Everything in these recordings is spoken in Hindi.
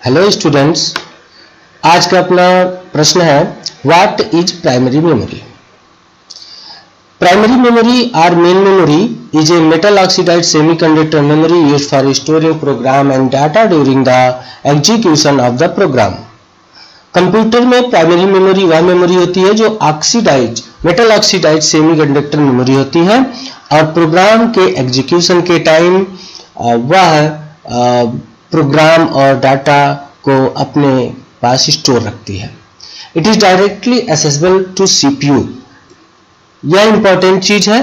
हेलो स्टूडेंट्स, आज का अपना प्रश्न है what is primary memory. Primary memory और main memory is a metal oxide semiconductor memory used for storing program and data during the execution of the program. Computer में प्राइमरी मेमोरी वह मेमोरी होती है जो oxidize metal oxide semiconductor memory होती है और प्रोग्राम के एग्जीक्यूशन के टाइम वह प्रोग्राम और डाटा को अपने पास स्टोर रखती है। It is directly accessible to CPU. यह इंपॉर्टेंट चीज है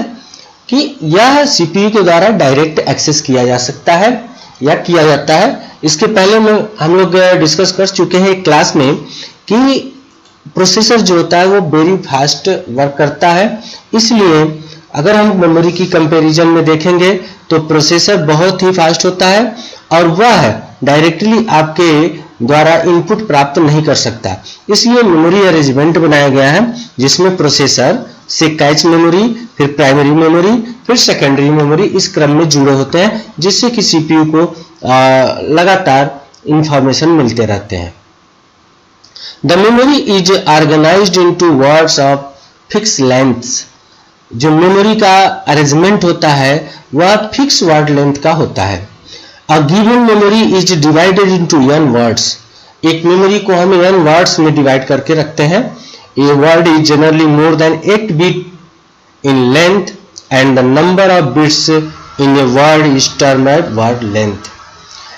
कि यह सीपीयू के द्वारा डायरेक्ट एक्सेस किया जा सकता है या किया जाता है। इसके पहले हम लोग डिस्कस कर चुके हैं क्लास में कि प्रोसेसर जो होता है वो वेरी फास्ट वर्क करता है, इसलिए अगर हम मेमोरी की कंपैरिजन में देखेंगे तो प्रोसेसर बहुत ही फास्ट होता है और वह डायरेक्टली आपके द्वारा इनपुट प्राप्त नहीं कर सकता। इसलिए मेमोरी अरेंजमेंट बनाया गया है जिसमें प्रोसेसर से कैच मेमोरी, फिर प्राइमरी मेमोरी, फिर सेकेंडरी मेमोरी इस क्रम में जुड़े होते हैं, जिससे कि सीपीयू को लगातार इंफॉर्मेशन मिलते रहते हैं। The memory is organised into words of fix lengths. जो मेमोरी का अरेंजमेंट होता है वह फिक्स वर्ड लेंथ का होता है। A given memory is divided into n words. एक मेमोरी को हम n वर्ड्स में डिवाइड करके रखते हैं। A word is generally more than 8 bit in length and the number of bits in a word is termed as word length.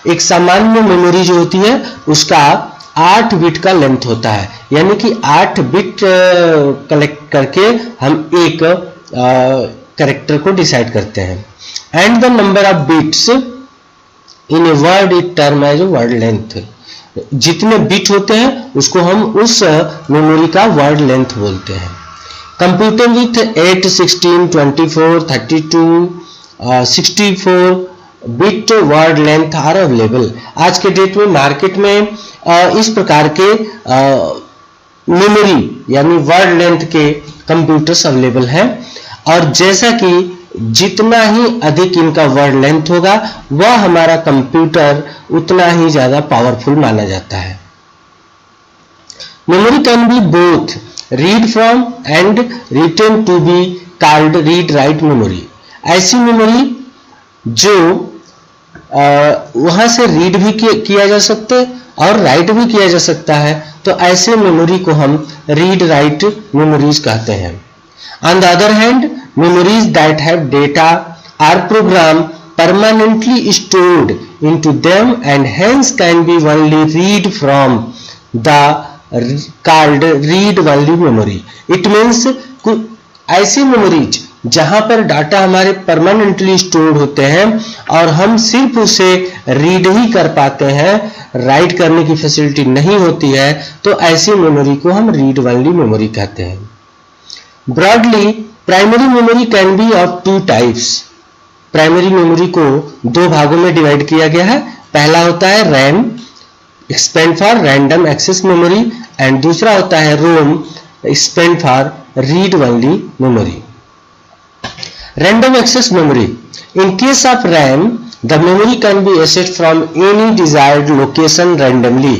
एक सामान्य मेमोरी जो होती है उसका 8 बिट का लेंथ होता है, यानी कि 8 बिट कलेक्ट करके हम एक कैरेक्टर को डिसाइड करते हैं। And the number of bits in a word is term as word length. जितने बिट होते हैं उसको हम उस मेमोरी का वर्ड लेंथ बोलते हैं। Computer with 8, 16, 24, 32, 64 bit word length are available. आज के डेट में मार्केट में इस प्रकार के मेमोरी यानी वर्ड लेंथ के कंप्यूटर्स अवेलेबल हैं और जैसा कि जितना ही अधिक इनका वर्ड लेंथ होगा वह हमारा कंप्यूटर उतना ही ज्यादा पावरफुल माना जाता है। Memory can be both read from and written to be called read write memory. ऐसी मेमोरी जो वहां से रीड भी किया जा सकता है और राइट भी किया जा सकता है, तो ऐसे मेमोरी को हम रीड राइट मेमोरीज कहते हैं। On the other hand, memories that have data are program permanently stored into them and hence can be only read from the called read only memory. It means ऐसी मेमोरीज जहां पर डाटा हमारे परमानेंटली स्टोर्ड होते हैं और हम सिर्फ उसे रीड ही कर पाते हैं, राइट करने की फैसिलिटी नहीं होती है, तो ऐसी मेमोरी को हम रीड ओनली मेमोरी कहते हैं। Broadly, primary memory can B of 2 types. Primary memory को 2 भागों में डिवाइड किया गया है। पहला होता है RAM, stand for random access memory, and दूसरा होता है ROM, stand for read only memory. Random access memory. In case of RAM, the memory can be accessed from any desired location randomly.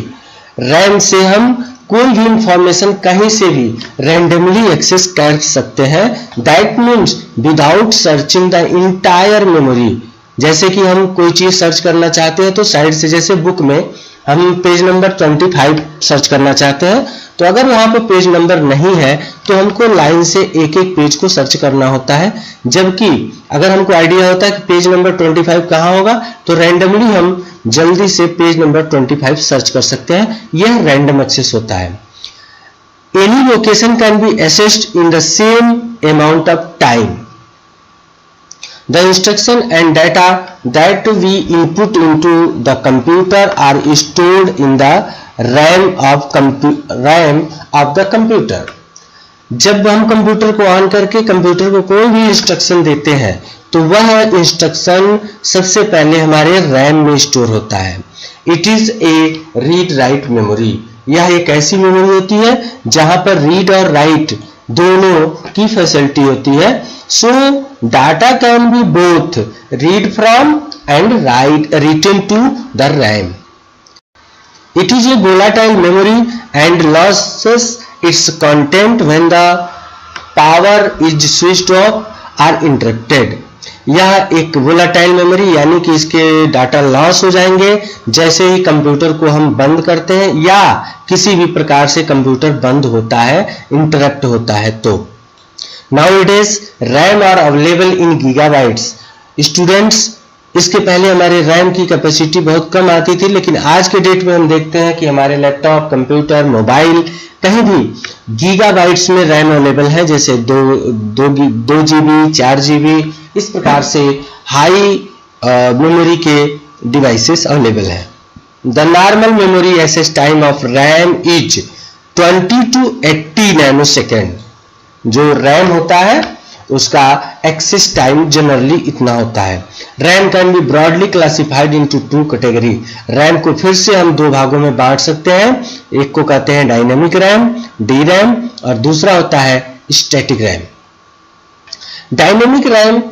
RAM से हम कोई भी इंफॉर्मेशन कहीं से भी रैंडमली एक्सेस कर सकते हैं। That means without searching the entire memory. जैसे कि हम कोई चीज सर्च करना चाहते हैं तो साइड से, जैसे बुक में हम पेज नंबर 25 सर्च करना चाहते हैं, तो अगर वहां पे पेज नंबर नहीं है तो हमको लाइन से एक एक पेज को सर्च करना होता है। जबकि अगर हमको आइडिया होता है कि पेज नंबर 25 कहाँ होगा तो रैंडमली हम जल्दी से पेज नंबर 25 सर्च कर सकते हैं। यह रैंडम एक्सेस होता है। Any location can be accessed in the same amount of time. The instruction and data that we input into the computer are stored in the RAM of the computer. जब हम कंप्यूटर को ऑन करके कंप्यूटर को कोई भी इंस्ट्रक्शन देते हैं तो वह इंस्ट्रक्शन सबसे पहले हमारे रैम में स्टोर होता है। It is A read write memory. यह एक ऐसी मेमोरी होती है जहां पर रीड और राइट दोनों की फैसिलिटी होती है। So data can be both read from and written to the RAM. It is a volatile memory and loses its content when the power is switched off or interrupted. यह एक वोलाटाइल मेमोरी यानी कि इसके डाटा लॉस हो जाएंगे जैसे ही कंप्यूटर को हम बंद करते हैं या किसी भी प्रकार से कंप्यूटर बंद होता है, इंटरप्ट होता है तो। Nowadays RAM are available in gigabytes. Students, इसके पहले हमारे रैम की कैपेसिटी बहुत कम आती थी, लेकिन आज के डेट में हम देखते हैं कि हमारे लैपटॉप, कंप्यूटर, मोबाइल कहीं भी गीगाबाइट्स में रैम अवेलेबल है, जैसे 2 GB, 4 GB, इस प्रकार से हाई मेमोरी के डिवाइसेस अवेलेबल हैं। The normal memory access time of RAM is 20 to 80 nanosecond. जो रैम होता है उसका एक्सेस टाइम जनरली इतना होता है। RAM can be broadly classified into 2 category. RAM को फिर से हम 2 भागों में बांट सकते हैं। एक को कहते हैं डायनेमिक रैम, डी रैम, और दूसरा होता है static RAM. Dynamic RAM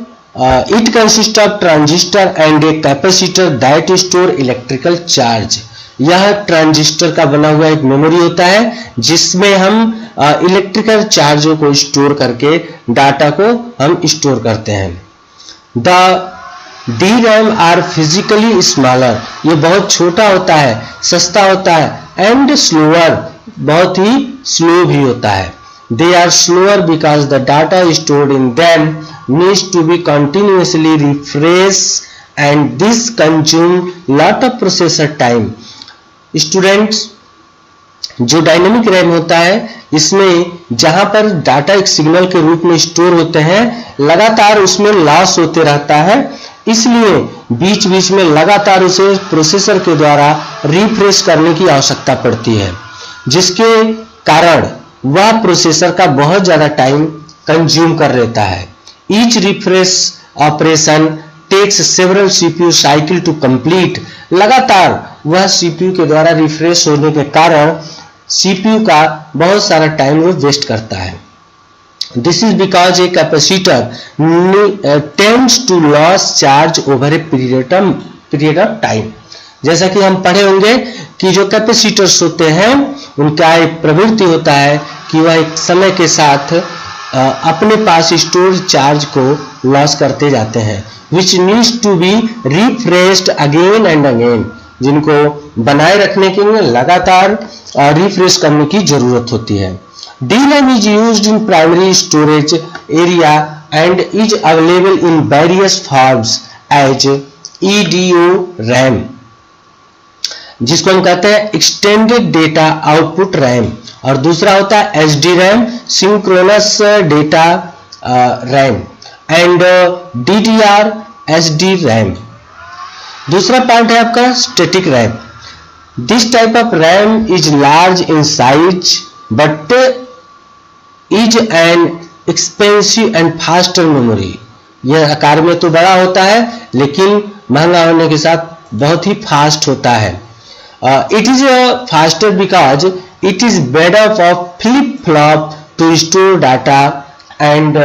it consist of transistor and a capacitor that store electrical charge. यह ट्रांजिस्टर का बना हुआ एक मेमोरी होता है जिसमें हम इलेक्ट्रिकल चार्जों को स्टोर करके डाटा को हम स्टोर करते हैं। The D RAM are physically smaller. ये बहुत छोटा होता है, सस्ता होता है, एंड स्लोअर, बहुत ही स्लो भी होता है। They are slower because the data stored in them needs to be continuously refresh and this consume lot of processor time. Students, जो डायनेमिक रैम होता है इसमें जहां पर डाटा एक सिग्नल के रूप में स्टोर होते हैं, लगातार उसमें लॉस होते रहता है, इसलिए बीच बीच में लगातार उसे प्रोसेसर के द्वारा रिफ्रेश करने की आवश्यकता पड़ती है, जिसके कारण वह प्रोसेसर का बहुत ज्यादा टाइम कंज्यूम कर लेता है। Each refresh operation takes several CPU cycle to complete. लगातार वह सीपीयू के द्वारा रिफ्रेश होने के कारण सीपीयू का बहुत सारा टाइम वो वेस्ट करता है। This is because a capacitor tends to loss charge over a period of time. जैसा कि हम पढ़े होंगे कि जो कैपेसिटर्स होते हैं उनका एक प्रवृत्ति होता है कि वह एक समय के साथ अपने पास स्टोर चार्ज को लॉस करते जाते हैं, which needs to be refreshed again and again. जिनको बनाए रखने के लिए लगातार रिफ्रेश करने की जरूरत होती है। DRAM is used in primary storage area and is available in various forms as EDO RAM, जिसको हम कहते हैं एक्सटेंडेड डेटा आउटपुट रैम, और दूसरा होता है SDRAM, synchronous data RAM, and DDR SD RAM. दूसरा पार्ट है आपका static RAM. This type of RAM is large in size but is an expensive and faster memory. यह आकार में तो बड़ा होता है लेकिन महंगा होने के साथ बहुत ही फास्ट होता है। It is faster because it is better for flip flop to store data and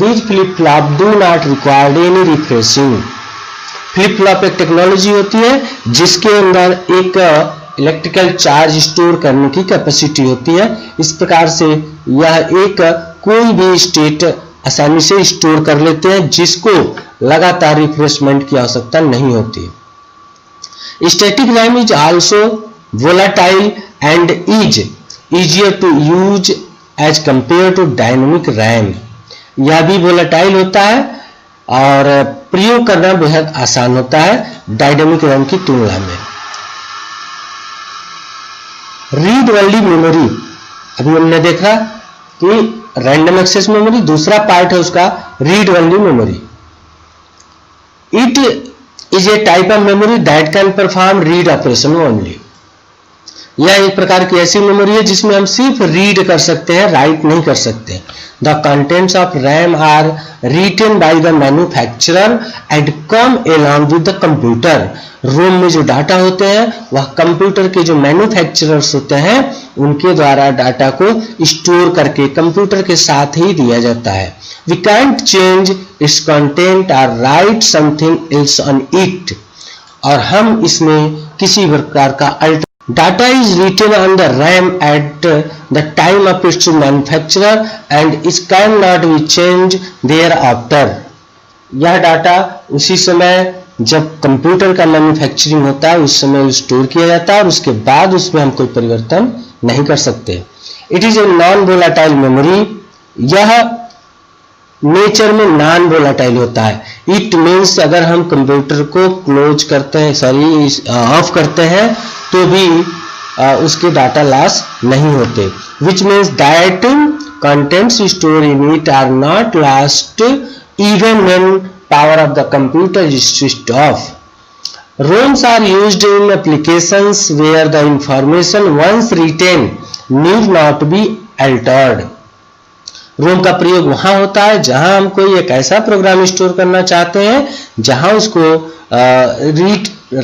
these flip flop do not require any refreshing। Flip flop एक टेक्नोलॉजी होती है जिसके अंदर एक इलेक्ट्रिकल चार्ज स्टोर करने की कैपेसिटी होती है। इस प्रकार से यह एक कोई भी स्टेट आसानी से स्टोर कर लेते हैं जिसको लगातार रिफ्रेशमेंट की आवश्यकता नहीं होती। Static RAM is also volatile and is easier to use as compare to dynamic RAM. यह भी वोलाटाइल होता है और प्रयोग करना बेहद आसान होता है डायनेमिक रैम की तुलना में। रीड ओनली मेमोरी, अभी हमने देखा कि रैंडम एक्सेस मेमोरी दूसरा पार्ट है उसका read only memory. It is a type of memory that can perform read operation only. यह एक प्रकार की ऐसी मेमोरी है जिसमें हम सिर्फ रीड कर सकते हैं, राइट नहीं कर सकते। The contents of RAM are written by the manufacturer and come along with the computer. ROM में जो डाटा होते हैं वह कंप्यूटर के जो मैन्युफैक्चरर्स होते हैं उनके द्वारा डाटा को स्टोर करके कंप्यूटर के साथ ही दिया जाता है। We can't change its content और write something else on it, और हम इसमें किसी प्रकार का Data is written on the RAM at the time of its manufacture and it cannot be changed thereafter. यह डाटा उसी समय जब कंप्यूटर का मैन्युफैक्चरिंग होता है उस समय स्टोर किया जाता है और उसके बाद उसमें हम कोई परिवर्तन नहीं कर सकते. It is a non volatile memory. यह नेचर में नॉन वोलाटाइल होता है. इट मीन्स अगर हम कंप्यूटर को क्लोज करते हैं ऑफ करते हैं तो भी उसके डाटा लॉस नहीं होते. Which means that contents store in it are not lost even when power of the computer is switched off. ROMs are used in applications where the information once written need not be altered. रोम का प्रयोग वहां होता है जहां हम कोई एक ऐसा प्रोग्राम स्टोर करना चाहते हैं जहां उसको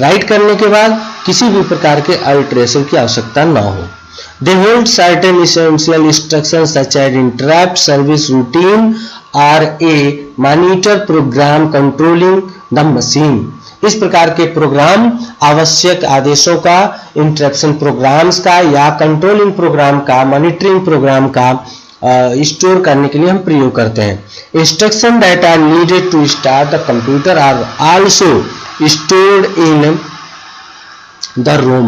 राइट करने के बाद किसी भी प्रकार के अल्टरेशन की आवश्यकता न हो. They hold certain essential instructions such as interrupt, service routine or a monitor program controlling the machine. इस प्रकार के प्रोग्राम आवश्यक आदेशों का, इंटरप्शन प्रोग्राम्स का या कंट्रोलिंग प्रोग्राम का, मॉनिटरिंग प्रोग्राम का स्टोर करने के लिए हम प्रयोग करते हैं. Instruction that are needed to start the computer are also stored in the ROM.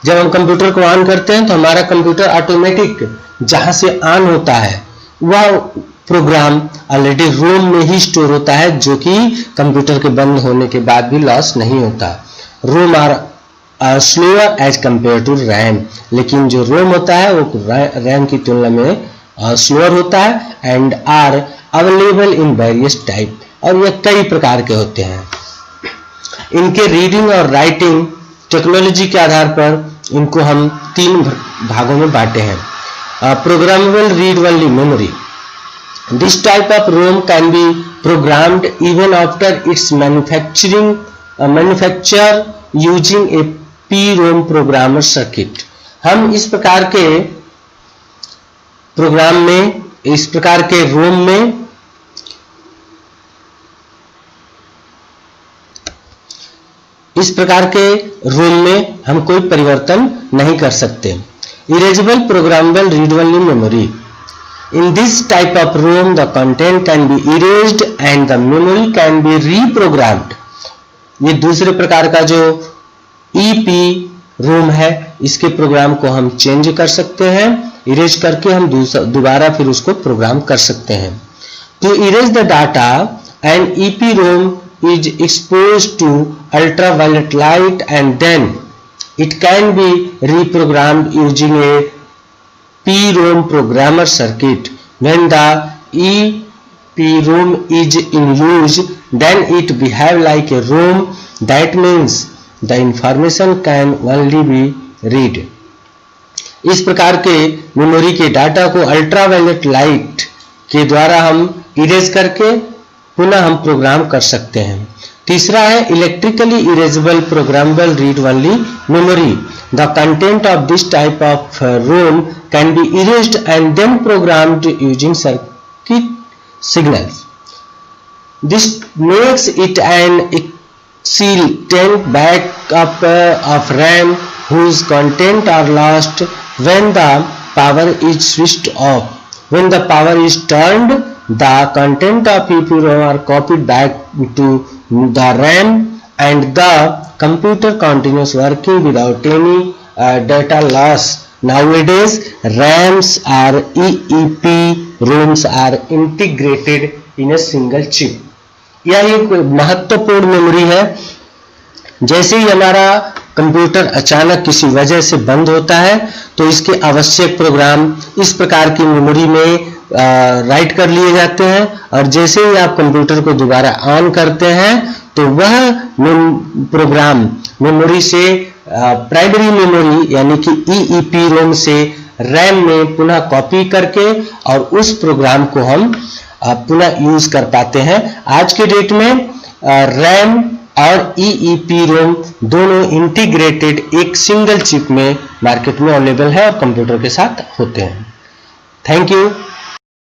जब हम कंप्यूटर को ऑन करते हैं तो हमारा कंप्यूटर ऑटोमेटिक जहां से ऑन होता है वह प्रोग्राम ऑलरेडी रोम में ही स्टोर होता है जो कि कंप्यूटर के बंद होने के बाद भी लॉस नहीं होता. ROM are slower as compare to RAM. लेकिन जो रोम होता है वो रैम की तुलना में स्लोअर होता है and are available in various type. और ये कई प्रकार के होते हैं. इनके रीडिंग और राइटिंग टेक्नोलॉजी के आधार पर इनको हम 3 भागों में बांटे हैं. Programmable read only memory. This type of ROM can be programmed even after its manufacture using a PROM programmer circuit. हम इस प्रकार के प्रोग्राम में, इस प्रकार के रोम में हम कोई परिवर्तन नहीं कर सकते. Erasable programmable read only memory. In this type of ROM, the content can be erased and the memory can be reprogrammed. ये दूसरे प्रकार का जो EEPROM है, इसके प्रोग्राम को हम चेंज कर सकते हैं, इरेज करके हम दोबारा फिर उसको प्रोग्राम कर सकते हैं. To erase the data, an EEPROM is exposed to ultraviolet light and then it can be reprogrammed using a P-ROM programmer circuit. When the EEPROM is in use, then it behave like a ROM. That means the information can only be read. इस प्रकार के मेमोरी के डाटा को अल्ट्रावायलेट लाइट के द्वारा हम इरेज करके पुनः हम प्रोग्राम कर सकते हैं. तीसरा है electrically erasable programmable read only memory. The content of this type of ROM can be erased and then programmed using circuit signals. This makes it an excellent backup of RAM whose content are lost when the power is switched off. When the power is turned, the content of EEPROM are copied back to the RAM and the computer continues working without any data loss. Nowadays, RAMs or EEPROMs are integrated in a single chip. यह एक महत्वपूर्ण मेमोरी है. जैसे ही हमारा कंप्यूटर अचानक किसी वजह से बंद होता है तो इसके आवश्यक प्रोग्राम इस प्रकार की मेमोरी में राइट कर लिए जाते हैं और जैसे ही आप कंप्यूटर को दोबारा ऑन करते हैं तो वह प्रोग्राम मेमोरी से प्राइमरी मेमोरी यानी कि EEPROM से रैम में पुनः कॉपी करके और उस प्रोग्राम को हम पुनः यूज कर पाते हैं. आज के डेट में रैम और EEPROM दोनों इंटीग्रेटेड एक सिंगल चिप में मार्केट में अवेलेबल है और कंप्यूटर के साथ होते हैं. Thank you.